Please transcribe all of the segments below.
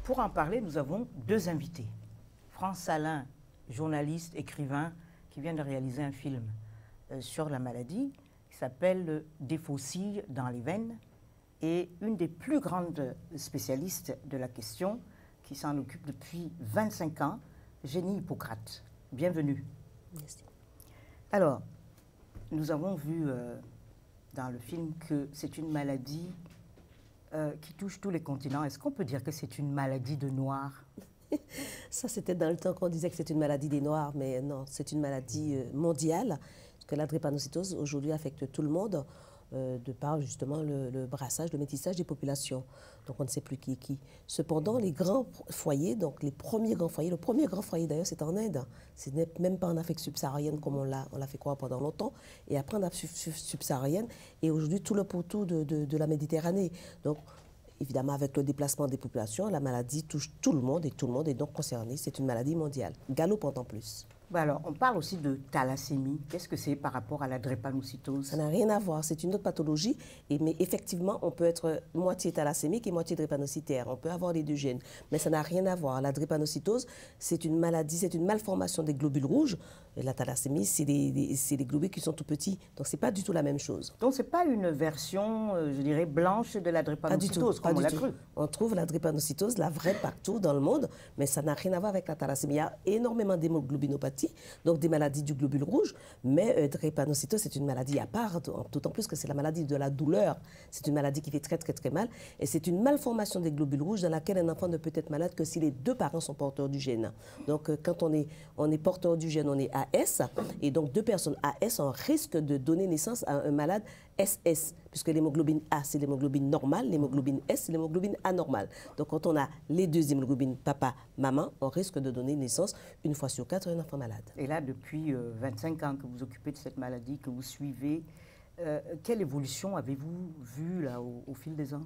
Pour en parler, nous avons deux invités. France Salin, journaliste, écrivain, qui vient de réaliser un film sur la maladie, qui s'appelle Des faucilles dans les veines, et une des plus grandes spécialistes de la question, qui s'en occupe depuis 25 ans, Jenny Hippocrate. Bienvenue. Merci. Alors, nous avons vu dans le film que c'est une maladie qui touche tous les continents. Est-ce qu'on peut dire que c'est une maladie de Noirs? Ça, c'était dans le temps qu'on disait que c'est une maladie des Noirs, mais non, c'est une maladie mondiale, parce que la drépanocytose, aujourd'hui, affecte tout le monde, de par justement le brassage, le métissage des populations. Donc, on ne sait plus qui est qui. Cependant, les grands foyers, donc les premiers grands foyers, le premier grand foyer d'ailleurs, c'est en Inde. Ce n'est même pas en Afrique subsaharienne comme on l'a fait croire pendant longtemps, et après en Afrique subsaharienne, et aujourd'hui tout le pourtour de la Méditerranée. Donc, évidemment, avec le déplacement des populations, la maladie touche tout le monde est donc concerné. C'est une maladie mondiale, galopante en plus. Alors, on parle aussi de thalassémie. Qu'est-ce que c'est par rapport à la drépanocytose? Ça n'a rien à voir, c'est une autre pathologie, mais effectivement, on peut être moitié thalassémique et moitié drépanocytaire. On peut avoir les deux gènes, mais ça n'a rien à voir. La drépanocytose, c'est une maladie, c'est une malformation des globules rouges. Et la thalassémie, c'est des globules qui sont tout petits, donc c'est pas du tout la même chose. Donc, ce n'est pas une version, je dirais, blanche de la drépanocytose, comme on l'a cru. On trouve la drépanocytose, la vraie, partout dans le monde, mais ça n'a rien à voir avec la thalassémie. Il y a énormément d'hémoglobinopathies, donc des maladies du globule rouge, mais drépanocytose, c'est une maladie à part, d'autant plus que c'est la maladie de la douleur. C'est une maladie qui fait très, très, très mal, et c'est une malformation des globules rouges dans laquelle un enfant ne peut être malade que si les deux parents sont porteurs du gène. Donc, quand on est porteur du gène, on est AS, et donc deux personnes AS, on risque de donner naissance à un malade SS, puisque l'hémoglobine A, c'est l'hémoglobine normale, l'hémoglobine S, c'est l'hémoglobine anormale. Donc, quand on a les deux hémoglobines, papa, maman, on risque de donner naissance une fois sur 4 à un enfant malade. Et là, depuis 25 ans que vous occupez de cette maladie, que vous suivez, quelle évolution avez-vous vue là, au fil des ans?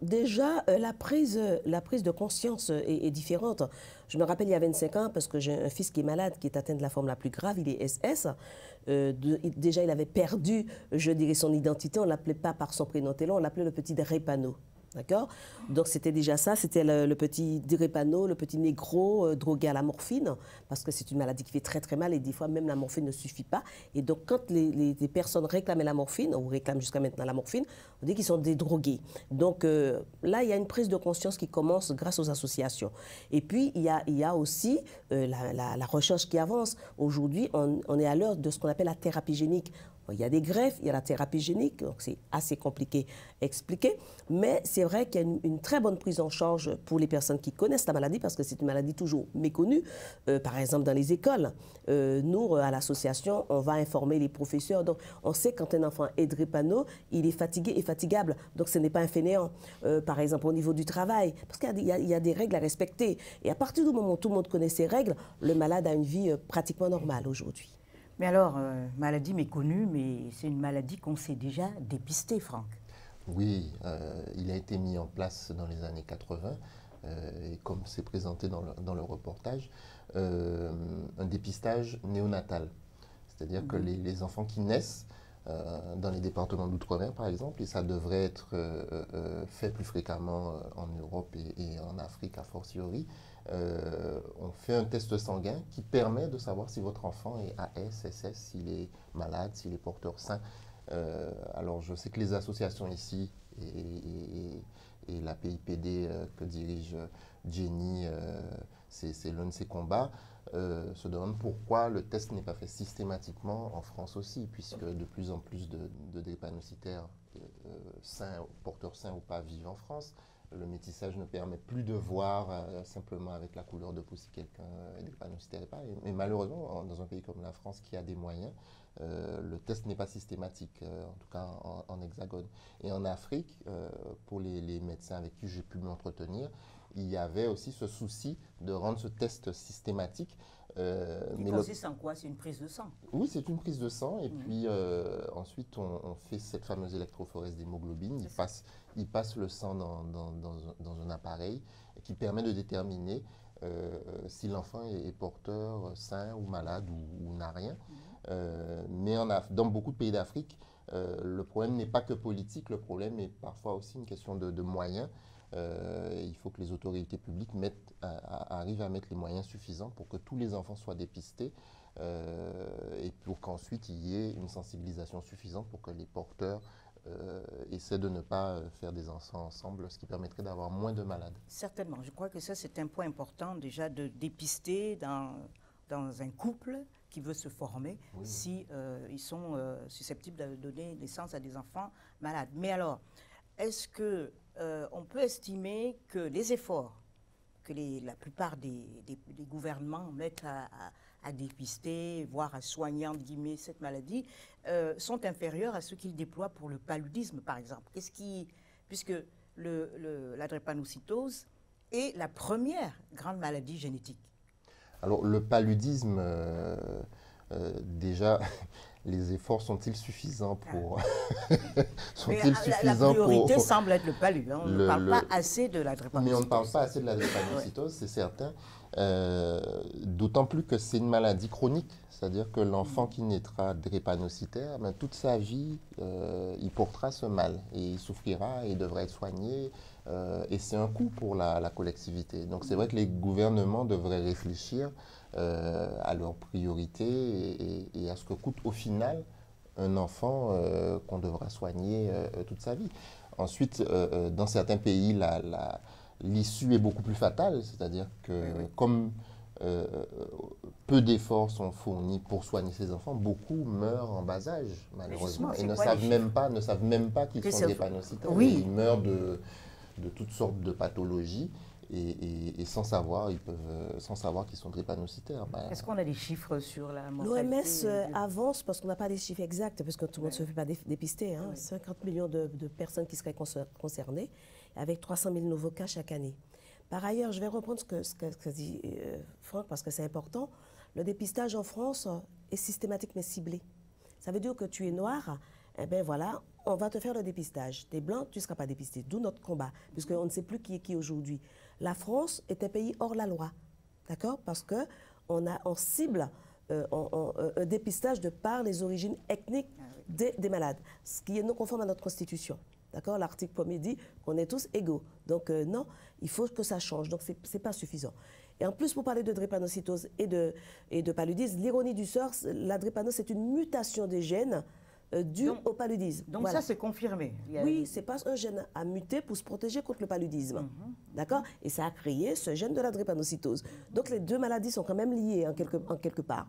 Déjà, la prise de conscience est différente. Je me rappelle il y a 25 ans, parce que j'ai un fils qui est malade, qui est atteint de la forme la plus grave, il est SS. Déjà, il avait perdu, je dirais, son identité. On ne l'appelait pas par son prénom Télon, on l'appelait le petit Drépano. D'accord? Donc, c'était déjà ça, c'était le petit drépano, le petit négro drogué à la morphine, parce que c'est une maladie qui fait très, très mal et des fois, même la morphine ne suffit pas. Et donc, quand les personnes réclamaient la morphine, ou réclament jusqu'à maintenant la morphine, on dit qu'ils sont des drogués. Donc, là, il y a une prise de conscience qui commence grâce aux associations. Et puis, il y a aussi la recherche qui avance. Aujourd'hui, on est à l'heure de ce qu'on appelle la thérapie génique. Il y a des greffes, il y a la thérapie génique, donc c'est assez compliqué à expliquer, mais c'est vrai qu'il y a une très bonne prise en charge pour les personnes qui connaissent la maladie, parce que c'est une maladie toujours méconnue, par exemple dans les écoles. Nous, à l'association, on va informer les professeurs, donc on sait quand un enfant est drépano, il est fatigué et fatigable, donc ce n'est pas un fainéant. Par exemple, au niveau du travail, parce qu'il y a des règles à respecter, et à partir du moment où tout le monde connaît ces règles, le malade a une vie pratiquement normale aujourd'hui. Mais alors, maladie méconnue, mais c'est une maladie qu'on sait déjà dépister, Franck. Oui, il a été mis en place dans les années 80, et comme c'est présenté dans le reportage, un dépistage néonatal. C'est-à-dire que les enfants qui naissent dans les départements d'outre-mer, par exemple, et ça devrait être fait plus fréquemment en Europe et en Afrique a fortiori, on fait un test sanguin qui permet de savoir si votre enfant est AS, SS, s'il est malade, s'il est porteur sain. Alors, je sais que les associations ici et la PIPD que dirige Jenny, c'est l'un de ses combats, se demandent pourquoi le test n'est pas fait systématiquement en France aussi, puisque de plus en plus de drépanocytaires sains, porteurs sains ou pas vivent en France. Le métissage ne permet plus de voir simplement avec la couleur de peau si quelqu'un est drépanocytaire ou pas. Mais malheureusement, dans un pays comme la France qui a des moyens, le test n'est pas systématique, en tout cas en hexagone. Et en Afrique, pour les médecins avec qui j'ai pu m'entretenir, il y avait aussi ce souci de rendre ce test systématique. Qui consiste en quoi? C'est une prise de sang? Oui, c'est une prise de sang. Et puis ensuite, on fait cette fameuse électrophorèse d'hémoglobine. Il passe le sang dans un appareil qui permet de déterminer si l'enfant est porteur, sain ou malade ou n'a rien. Mais dans beaucoup de pays d'Afrique, le problème n'est pas que politique, le problème est parfois aussi une question de moyens. Il faut que les autorités publiques arrivent à mettre les moyens suffisants pour que tous les enfants soient dépistés et pour qu'ensuite il y ait une sensibilisation suffisante pour que les porteurs essaient de ne pas faire des enfants ensemble, ce qui permettrait d'avoir moins de malades. Certainement. Je crois que ça, c'est un point important déjà de dépister dans un couple qui veut se former si ils sont susceptibles de donner naissance à des enfants malades. Mais alors, est-ce que on peut estimer que les efforts que la plupart des gouvernements mettent à dépister, voire à soigner, entre guillemets, cette maladie, sont inférieurs à ceux qu'ils déploient pour le paludisme, par exemple? Puisque la drépanocytose est la première grande maladie génétique. Alors, le paludisme, déjà, les efforts sont-ils suffisants pour... La priorité semble être le palud. Hein. On ne parle pas assez de la drépanocytose. Mais on ne parle pas assez de la drépanocytose, c'est certain. D'autant plus que c'est une maladie chronique, c'est-à-dire que l'enfant qui naîtra drépanocytaire, toute sa vie, il portera ce mal et il souffrira et il devra être soigné. Et c'est un coût pour la collectivité. Donc c'est vrai que les gouvernements devraient réfléchir à leurs priorités et à ce que coûte au final un enfant qu'on devra soigner toute sa vie. Ensuite, dans certains pays, l'issue est beaucoup plus fatale, c'est-à-dire que comme peu d'efforts sont fournis pour soigner ces enfants, beaucoup meurent en bas âge, malheureusement, et ne savent même pas qu'ils sont drépanocytaires. Oui. Ils meurent de toutes sortes de pathologies et sans savoir qu'ils sont drépanocytaires. Est-ce qu'on a des chiffres sur la mortalité? L'OMS avance, parce qu'on n'a pas des chiffres exacts, parce que tout le monde ne se fait pas dépister, 50 millions de personnes qui seraient concernées, avec 300 000 nouveaux cas chaque année. Par ailleurs, je vais reprendre ce que dit Franck, parce que c'est important. Le dépistage en France est systématique mais ciblé. Ça veut dire que tu es noir, eh bien voilà, on va te faire le dépistage. Tu es blanc, tu ne seras pas dépisté. D'où notre combat, puisqu'on ne sait plus qui est qui aujourd'hui. La France est un pays hors la loi, d'accord? Parce qu'on cible un dépistage de par les origines ethniques des malades, ce qui est non conforme à notre Constitution. D'accord? L'article 1er dit qu'on est tous égaux. Donc non, il faut que ça change. Donc ce n'est pas suffisant. Et en plus, pour parler de drépanocytose et de paludisme, l'ironie du sort, la drépanocytose, c'est une mutation des gènes due au paludisme. Donc voilà. Ça, c'est confirmé. Oui, c'est pas un gène à muter pour se protéger contre le paludisme. D'accord? Et ça a créé ce gène de la drépanocytose. Donc les deux maladies sont quand même liées en quelque part.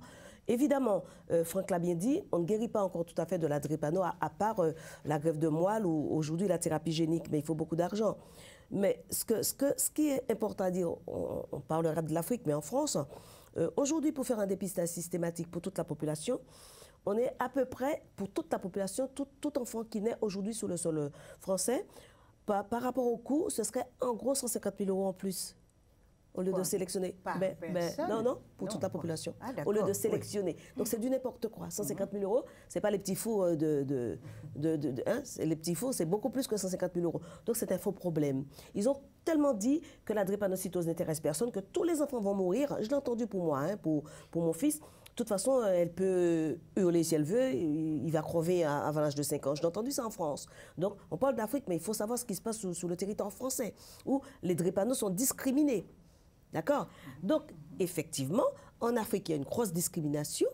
Évidemment, Franck l'a bien dit, on ne guérit pas encore tout à fait de la drépano, à part la greffe de moelle ou aujourd'hui la thérapie génique, mais il faut beaucoup d'argent. Mais ce qui est important à dire, on parlera de l'Afrique, mais en France, aujourd'hui, pour faire un dépistage systématique pour toute la population, on est à peu près, pour toute la population, tout enfant qui naît aujourd'hui sur le sol français, par rapport au coût, ce serait en gros 150 000 € en plus. Au lieu de sélectionner. Non, pour toute la population. Au lieu de sélectionner. Donc c'est du n'importe quoi. 150 000 €, ce n'est pas les petits fous les petits fous, c'est beaucoup plus que 150 000 €. Donc c'est un faux problème. Ils ont tellement dit que la drépanocytose n'intéresse personne, que tous les enfants vont mourir. Je l'ai entendu pour moi, pour mon fils. De toute façon, elle peut hurler si elle veut, il va crever avant l'âge de 5 ans. J'ai entendu ça en France. Donc, on parle d'Afrique, mais il faut savoir ce qui se passe sur le territoire français, où les drépanocytoses sont discriminés. D'accord? Donc, effectivement, en Afrique, il y a une grosse discrimination,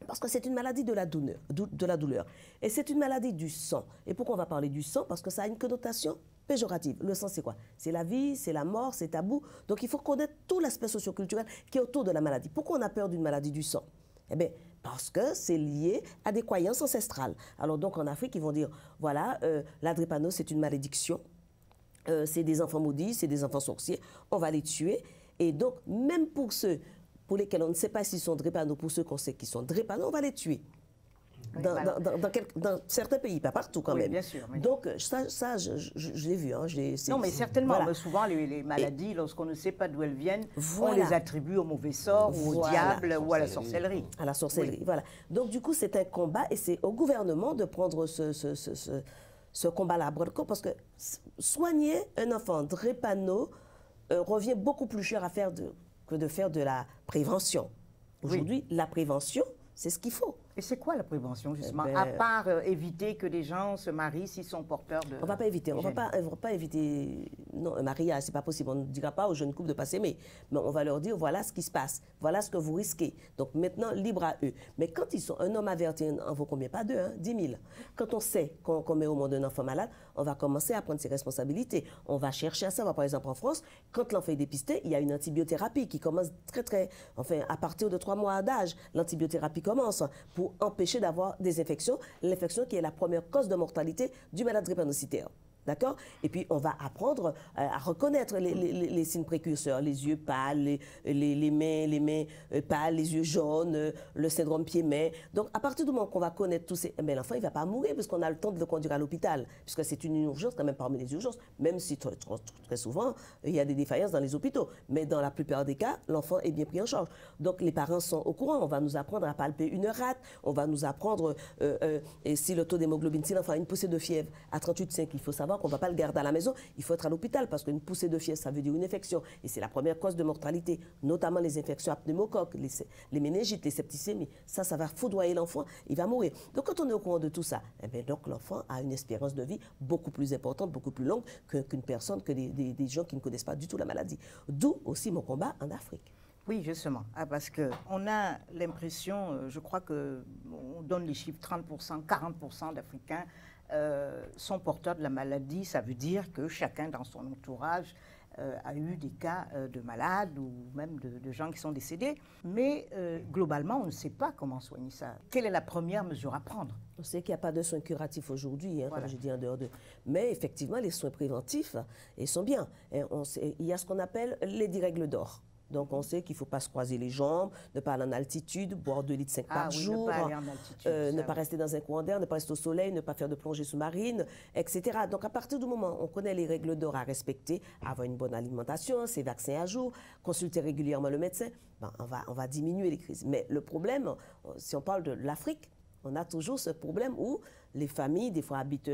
parce que c'est une maladie de la douleur. Et c'est une maladie du sang. Et pourquoi on va parler du sang? Parce que ça a une connotation péjorative. Le sang, c'est quoi? C'est la vie, c'est la mort, c'est tabou. Donc, il faut connaître tout l'aspect socioculturel qui est autour de la maladie. Pourquoi on a peur d'une maladie du sang? Eh bien, parce que c'est lié à des croyances ancestrales. Alors, donc, en Afrique, ils vont dire, voilà, la drépano, c'est une malédiction. C'est des enfants maudits, c'est des enfants sorciers. On va les tuer. Et donc, même pour ceux pour lesquels on ne sait pas s'ils sont drépano, pour ceux qu'on sait qu'ils sont drépano, on va les tuer. Dans certains pays, pas partout quand même. Bien sûr. Donc ça je l'ai vu. Hein, non, mais certainement. Voilà. Souvent, les maladies, lorsqu'on ne sait pas d'où elles viennent, on les attribue au mauvais sort, ou au diable, ou à la sorcellerie. À la sorcellerie, voilà. Donc du coup, c'est un combat, et c'est au gouvernement de prendre ce combat-là à bras le corps, parce que soigner un enfant drépano revient beaucoup plus cher à faire que de faire de la prévention. Aujourd'hui, la prévention, c'est ce qu'il faut. Et c'est quoi la prévention, justement, Ben, à part éviter que des gens se marient s'ils sont porteurs de... On ne va pas éviter, on va pas éviter non, un mariage, c'est pas possible. On ne dira pas aux jeunes couples de pas s'aimer, mais on va leur dire voilà ce qui se passe, voilà ce que vous risquez. Donc maintenant, libre à eux. Mais quand ils sont un homme averti, en vaut combien? Pas deux, hein, 10 000. Quand on sait qu'on met au monde un enfant malade, on va commencer à prendre ses responsabilités. On va chercher à savoir, par exemple en France, quand l'enfant est dépisté, il y a une antibiothérapie qui commence enfin à partir de 3 mois d'âge, l'antibiothérapie commence pour empêcher d'avoir des infections, l'infection qui est la première cause de mortalité du malade drépanocytaire. D'accord? Et puis, on va apprendre à reconnaître les signes précurseurs, les yeux pâles, les mains pâles, les yeux jaunes, le syndrome pied-main. Donc, à partir du moment qu'on va connaître tous ces... Mais l'enfant, il ne va pas mourir parce qu'on a le temps de le conduire à l'hôpital, puisque c'est une urgence quand même parmi les urgences, même si très souvent, il y a des défaillances dans les hôpitaux. Mais dans la plupart des cas, l'enfant est bien pris en charge. Donc, les parents sont au courant. On va nous apprendre à palper une rate. On va nous apprendre, et si le taux d'hémoglobine, si l'enfant a une poussée de fièvre à 38,5, il faut savoir qu'on ne va pas le garder à la maison, il faut être à l'hôpital parce qu'une poussée de fièvre, ça veut dire une infection. Et c'est la première cause de mortalité, notamment les infections à pneumocoques, les méningites, les septicémies. Ça va foudroyer l'enfant, il va mourir. Donc quand on est au courant de tout ça, eh bien, donc l'enfant a une espérance de vie beaucoup plus importante, beaucoup plus longue qu'une personne, que des gens qui ne connaissent pas du tout la maladie. D'où aussi mon combat en Afrique. Oui, justement, parce qu'on a l'impression, je crois qu'on donne les chiffres, 30%, 40% d'Africains sont porteurs de la maladie. Ça veut dire que chacun dans son entourage a eu des cas de malades ou même de gens qui sont décédés. Mais globalement, on ne sait pas comment soigner ça. Quelle est la première mesure à prendre? On sait qu'il n'y a pas de soins curatifs aujourd'hui, hein, voilà. comme je dis en dehors de... Mais effectivement, les soins préventifs, ils sont bien. Et il y a ce qu'on appelle les 10 règles d'or. Donc, on sait qu'il ne faut pas se croiser les jambes, ne pas aller en altitude, boire 2,5 litres par jour, ne pas aller en altitude, ne pas rester dans un courant d'air, ne pas rester au soleil, ne pas faire de plongée sous-marine, etc. Donc, à partir du moment où on connaît les règles d'or à respecter, avoir une bonne alimentation, ses vaccins à jour, consulter régulièrement le médecin, ben, on va diminuer les crises. Mais le problème, si on parle de l'Afrique, on a toujours ce problème où les familles, des fois, habitent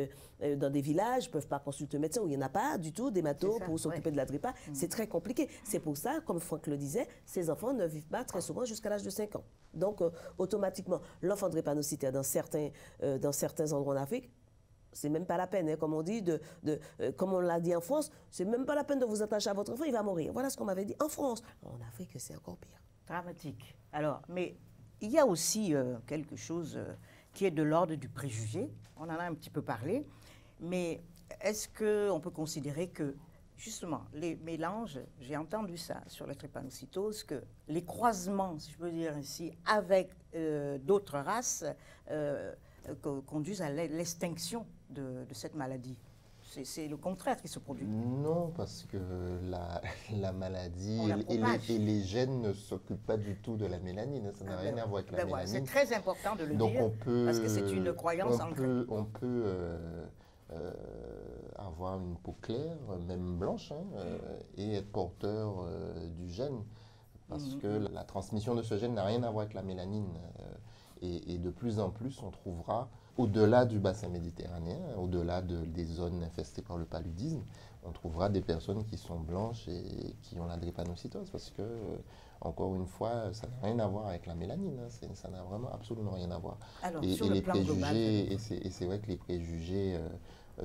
dans des villages, ne peuvent pas consulter un médecin, où il n'y en a pas du tout d'hémato pour s'occuper de la drépano. C'est très compliqué. C'est pour ça, comme Franck le disait, ces enfants ne vivent pas très souvent jusqu'à l'âge de 5 ans. Donc, automatiquement, l'enfant drépanocytaire dans certains endroits en Afrique, c'est même pas la peine, hein, comme on dit, comme on l'a dit en France, c'est même pas la peine de vous attacher à votre enfant, il va mourir. Voilà ce qu'on m'avait dit en France. En Afrique, c'est encore pire. Dramatique. Alors, mais il y a aussi quelque chose qui est de l'ordre du préjugé. On en a un petit peu parlé. Mais est-ce qu'on peut considérer que, justement, les mélanges, j'ai entendu ça sur la drépanocytose, que les croisements, si je peux dire ainsi, avec d'autres races conduisent à l'extinction de cette maladie? C'est le contraire qui se produit. Non, parce que la maladie et les gènes ne s'occupent pas du tout de la mélanine. Ça n'a rien à voir avec la mélanine. C'est très important de le Donc dire, parce que c'est une croyance ancrée. On peut avoir une peau claire, même blanche, hein, et être porteur du gène. Parce que la transmission de ce gène n'a rien à voir avec la mélanine. Et de plus en plus, on trouvera, au-delà du bassin méditerranéen, au-delà des zones infestées par le paludisme, on trouvera des personnes qui sont blanches et qui ont la drépanocytose parce que, encore une fois, ça n'a rien à voir avec la mélanine. Hein, ça n'a vraiment absolument rien à voir. Alors, et sur le les plan préjugés, global, et c'est vrai que les préjugés,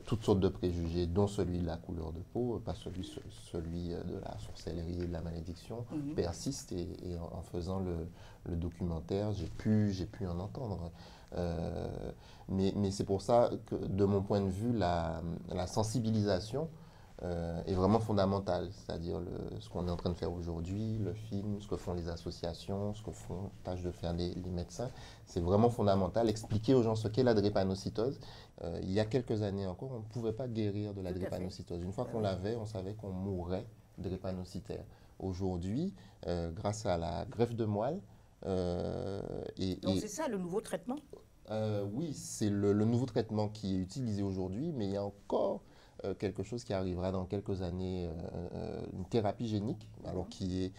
toutes sortes de préjugés, dont celui de la couleur de peau, pas celui de la sorcellerie et de la malédiction, persistent et en faisant le documentaire, j'ai pu en entendre. Mais c'est pour ça que, de mon point de vue, la sensibilisation est vraiment fondamentale. C'est-à-dire ce qu'on est en train de faire aujourd'hui, le film, ce que font les associations, ce que font, tâche de faire les médecins, c'est vraiment fondamental. Expliquer aux gens ce qu'est la drépanocytose. Il y a quelques années encore, on ne pouvait pas guérir de la drépanocytose. Une fois qu'on l'avait, on savait qu'on mourrait drépanocytaire. Aujourd'hui, grâce à la greffe de moelle, donc c'est ça le nouveau traitement? Oui, c'est le nouveau traitement qui est utilisé aujourd'hui, mais il y a encore quelque chose qui arrivera dans quelques années, une thérapie génique, alors qui est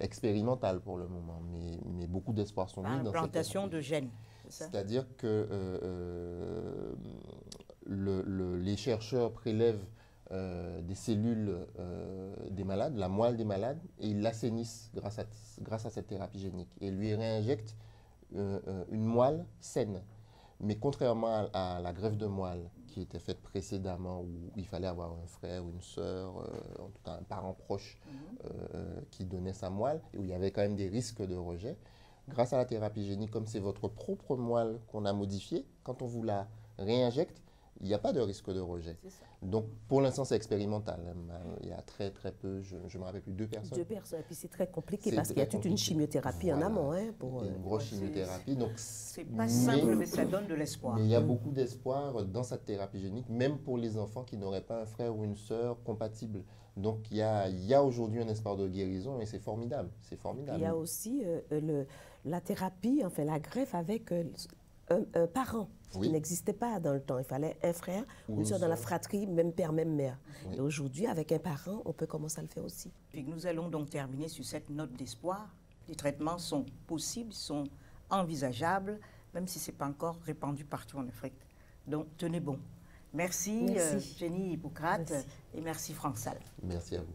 expérimentale pour le moment, mais beaucoup d'espoir sont mis dans cette implantation de gènes, c'est ça? C'est-à-dire que les chercheurs prélèvent des cellules des malades, la moelle des malades, et ils l'assainissent grâce à cette thérapie génique. Et lui réinjectent une moelle saine. Mais contrairement à la greffe de moelle qui était faite précédemment, où il fallait avoir un frère ou une sœur, en tout cas un parent proche qui donnait sa moelle, et où il y avait quand même des risques de rejet, grâce à la thérapie génique, comme c'est votre propre moelle qu'on a modifiée, quand on vous la réinjecte, il n'y a pas de risque de rejet. Donc, pour l'instant, c'est expérimental. Il y a très peu, je ne me rappelle plus, 2 personnes. 2 personnes, et puis c'est très compliqué parce qu'il y a toute une chimiothérapie en amont. Hein, pour, une grosse chimiothérapie. C'est pas simple, mais ça donne de l'espoir. Mais il y a beaucoup d'espoir dans cette thérapie génique, même pour les enfants qui n'auraient pas un frère ou une sœur compatible. Donc, il y a aujourd'hui un espoir de guérison et c'est formidable. C'est formidable. Il y a aussi la thérapie, enfin la greffe avec un parent. Oui. Qui n'existait pas dans le temps. Il fallait un frère ou une soeur dans la fratrie, même père, même mère. Oui. Et aujourd'hui, avec un parent, on peut commencer à le faire aussi. Puis nous allons donc terminer sur cette note d'espoir. Les traitements sont possibles, sont envisageables, même si ce n'est pas encore répandu partout en Afrique. Donc, tenez bon. Merci. Jenny Hippocrate et merci Franck Salin. Merci à vous.